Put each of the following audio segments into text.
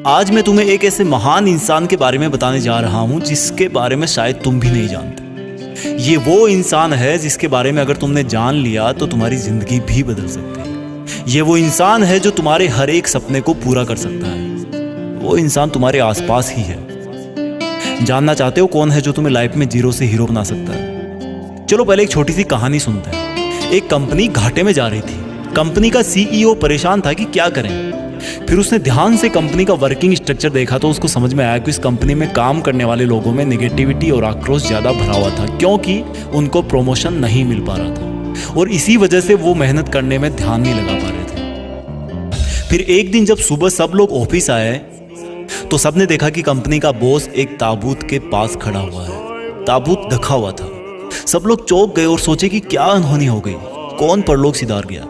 आज मैं तुम्हें एक ऐसे महान इंसान के बारे में बताने जा रहा हूं जिसके बारे में शायद तुम भी नहीं जानते। ये वो इंसान है जिसके बारे में अगर तुमने जान लिया तो तुम्हारी जिंदगी भी बदल सकती है। ये वो इंसान है जो तुम्हारे हर एक सपने को पूरा कर सकता है। वो इंसान तुम्हारे आसपास ही है। जानना चाहते हो कौन है जो तुम्हें लाइफ में जीरो से हीरो बना सकता है? चलो पहले एक छोटी सी कहानी सुनते हैं। एक कंपनी घाटे में जा रही थी। कंपनी का सीईओ परेशान था कि क्या करें। फिर उसने ध्यान से कंपनी का वर्किंग स्ट्रक्चर देखा तो उसको समझ में आया कि इस कंपनी में काम करने वाले लोगों में नेगेटिविटी और आक्रोश ज़्यादा भरा हुआ था, क्योंकि उनको प्रमोशन नहीं मिल पा रहा था और इसी वजह से वो मेहनत करने में ध्यान नहीं लगा पा रहे थे। फिर एक दिन जब सुबह सब लोग ऑफिस आए तो सबने देखा कि कंपनी का बॉस एक ताबूत के पास खड़ा हुआ है। ताबूत ढका हुआ था। सब लोग चौंक गए और सोचे कि क्या अनहोनी हो गई, कौन परलोक सिधार गया।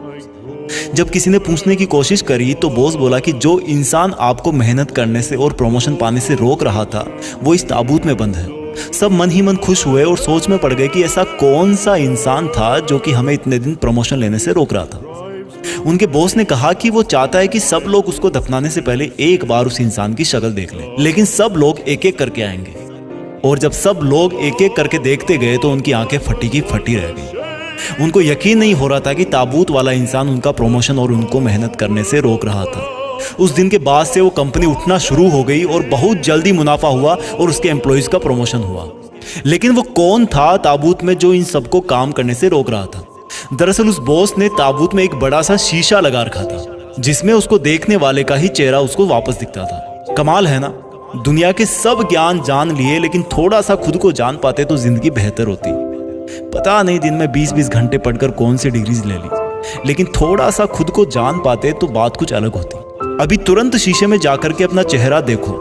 जब किसी ने पूछने की कोशिश करी तो बॉस बोला कि जो इंसान आपको मेहनत करने से और प्रमोशन पाने से रोक रहा था वो इस ताबूत में बंद है। सब मन ही मन खुश हुए और सोच में पड़ गए कि ऐसा कौन सा इंसान था जो कि हमें इतने दिन प्रमोशन लेने से रोक रहा था। उनके बॉस ने कहा कि वो चाहता है कि सब लोग उसको दफनाने से पहले एक बार उस इंसान की शक्ल देख लें, लेकिन सब लोग एक एक करके आएंगे। और जब सब लोग एक एक करके देखते गए तो उनकी आंखें फटी की फटी रह गई। उनको यकीन नहीं हो रहा था कि ताबूत वाला इंसान उनका प्रमोशन और उनको मेहनत करने से रोक रहा था। उस दिन के बाद से वो कंपनी उठना शुरू हो गई और बहुत जल्दी मुनाफा हुआ और उसके एम्प्लॉइज का प्रमोशन हुआ। लेकिन वो कौन था ताबूत में जो इन सबको काम करने से रोक रहा था? दरअसल उस बॉस ने ताबूत में एक बड़ा सा शीशा लगा रखा था जिसमें उसको देखने वाले का ही चेहरा उसको वापस दिखता था। कमाल है ना, दुनिया के सब ज्ञान जान लिए लेकिन थोड़ा सा खुद को जान पाते तो जिंदगी बेहतर होती। पता नहीं दिन में 20-20 घंटे पढ़कर कौन सी डिग्रीज ले ली, लेकिन थोड़ा सा खुद को जान पाते तो बात कुछ अलग होती। अभी तुरंत शीशे में जाकर के अपना चेहरा देखो।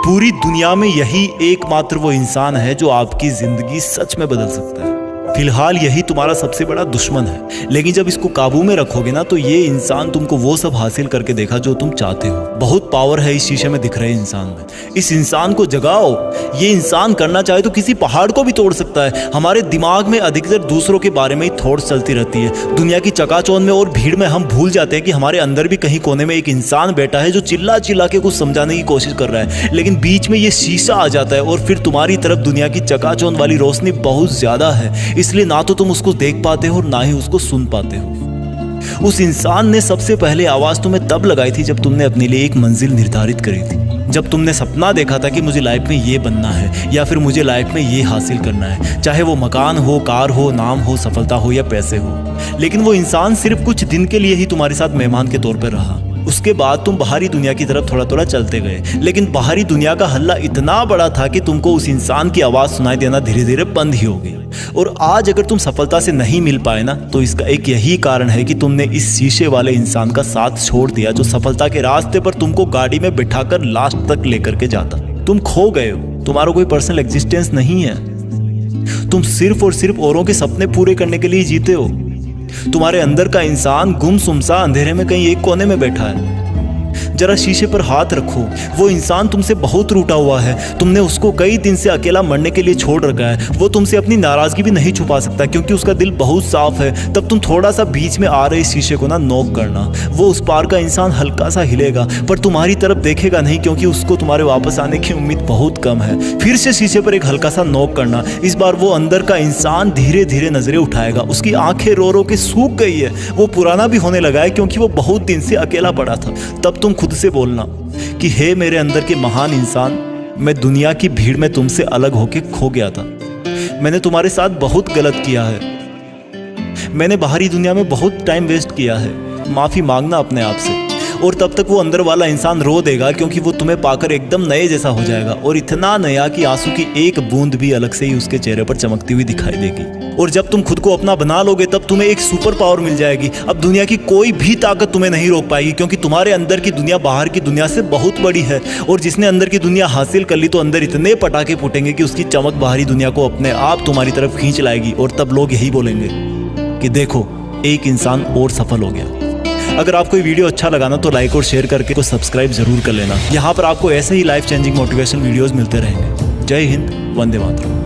पूरी दुनिया में यही एकमात्र वो इंसान है जो आपकी जिंदगी सच में बदल सकता है। फिलहाल यही तुम्हारा सबसे बड़ा दुश्मन है, लेकिन जब इसको काबू में रखोगे ना तो ये इंसान तुमको वो सब हासिल करके देखा जो तुम चाहते हो। बहुत पावर है इस शीशे में दिख रहे इंसान में। इस इंसान को जगाओ। ये इंसान करना चाहे तो किसी पहाड़ को भी तोड़ सकता है। हमारे दिमाग में अधिकतर दूसरों के बारे में ही थॉट्स चलती रहती है। दुनिया की चकाचौंध में और भीड़ में हम भूल जाते हैं कि हमारे अंदर भी कहीं कोने में एक इंसान बैठा है जो चिल्ला चिल्ला के कुछ समझाने की कोशिश कर रहा है, लेकिन बीच में ये शीशा आ जाता है और फिर तुम्हारी तरफ दुनिया की चकाचौंध वाली रोशनी बहुत ज्यादा है, इसलिए ना तो तुम उसको देख पाते हो और ना ही उसको सुन पाते हो। उस इंसान ने सबसे पहले आवाज तुम्हें तब लगाई थी जब तुमने अपने लिए एक मंजिल निर्धारित करी थी। जब तुमने सपना देखा था कि मुझे लाइफ में ये बनना है या फिर मुझे लाइफ में ये हासिल करना है, चाहे वो मकान हो, कार हो, नाम हो, सफलता हो या पैसे हो। लेकिन वो इंसान सिर्फ कुछ दिन के लिए ही तुम्हारे साथ मेहमान के तौर पर रहा। उसके बाद तुम बाहरी दुनिया की तरफ थोड़ा थोड़ा चलते गए, लेकिन बाहरी दुनिया का हल्ला इतना बड़ा था कि तुमको उस इंसान की आवाज़ सुनाई देना धीरे धीरे बंद ही हो गई। और आज अगर तुम सफलता से नहीं मिल पाए ना तो इसका एक यही कारण है कि तुमने इस शीशे वाले इंसान का साथ छोड़ दिया जो सफलता के रास्ते पर तुमको गाड़ी में बिठाकर लास्ट तक लेकर के जाता। तुम खो गए हो। तुम्हारा कोई पर्सनल एग्जिस्टेंस नहीं है। तुम सिर्फ और सिर्फ औरों के सपने पूरे करने के लिए जीते हो। तुम्हारे अंदर का इंसान गुमसुम सा अंधेरे में कहीं एक कोने में बैठा है। जरा शीशे पर हाथ रखो। वो इंसान तुमसे बहुत रूठा हुआ है। तुमने उसको कई दिन से अकेला मरने के लिए छोड़ रखा है। वो तुमसे अपनी नाराजगी भी नहीं छुपा सकता क्योंकि उसका दिल बहुत साफ है। तब तुम थोड़ा सा बीच में आ रहे शीशे को ना नॉक करना। वो उस पार का इंसान हल्का सा हिलेगा पर तुम्हारी तरफ देखेगा नहीं क्योंकि उसको तुम्हारे वापस आने की उम्मीद बहुत कम है। फिर से शीशे पर एक हल्का सा नॉक करना। इस बार वो अंदर का इंसान धीरे धीरे नजरें उठाएगा। उसकी आंखें रो रो के सूख गई है। वो पुराना भी होने लगा है क्योंकि वो बहुत दिन से अकेला पड़ा था। तब तुम खुद से बोलना कि हे मेरे अंदर के महान इंसान, मैं दुनिया की भीड़ में तुमसे अलग होके खो गया था। मैंने तुम्हारे साथ बहुत गलत किया है। मैंने बाहरी दुनिया में बहुत टाइम वेस्ट किया है। माफी मांगना अपने आप से। और तब तक वो अंदर वाला इंसान रो देगा क्योंकि वो तुम्हें पाकर एकदम नए जैसा हो जाएगा, और इतना नया कि आंसू की एक बूंद भी अलग से ही उसके चेहरे पर चमकती हुई दिखाई देगी। और जब तुम खुद को अपना बना लोगे तब तुम्हें एक सुपर पावर मिल जाएगी। अब दुनिया की कोई भी ताकत तुम्हें नहीं रोक पाएगी क्योंकि तुम्हारे अंदर की दुनिया बाहर की दुनिया से बहुत बड़ी है। और जिसने अंदर की दुनिया हासिल कर ली तो अंदर इतने पटाखे फूटेंगे कि उसकी चमक बाहरी दुनिया को अपने आप तुम्हारी तरफ खींच लाएगी। और तब लोग यही बोलेंगे कि देखो, एक इंसान और सफल हो गया। अगर आपको ये वीडियो अच्छा लगा ना तो लाइक और शेयर करके को सब्सक्राइब जरूर कर लेना। यहाँ पर आपको ऐसे ही लाइफ चेंजिंग मोटिवेशनल वीडियोस मिलते रहेंगे। जय हिंद, वंदे मातरम।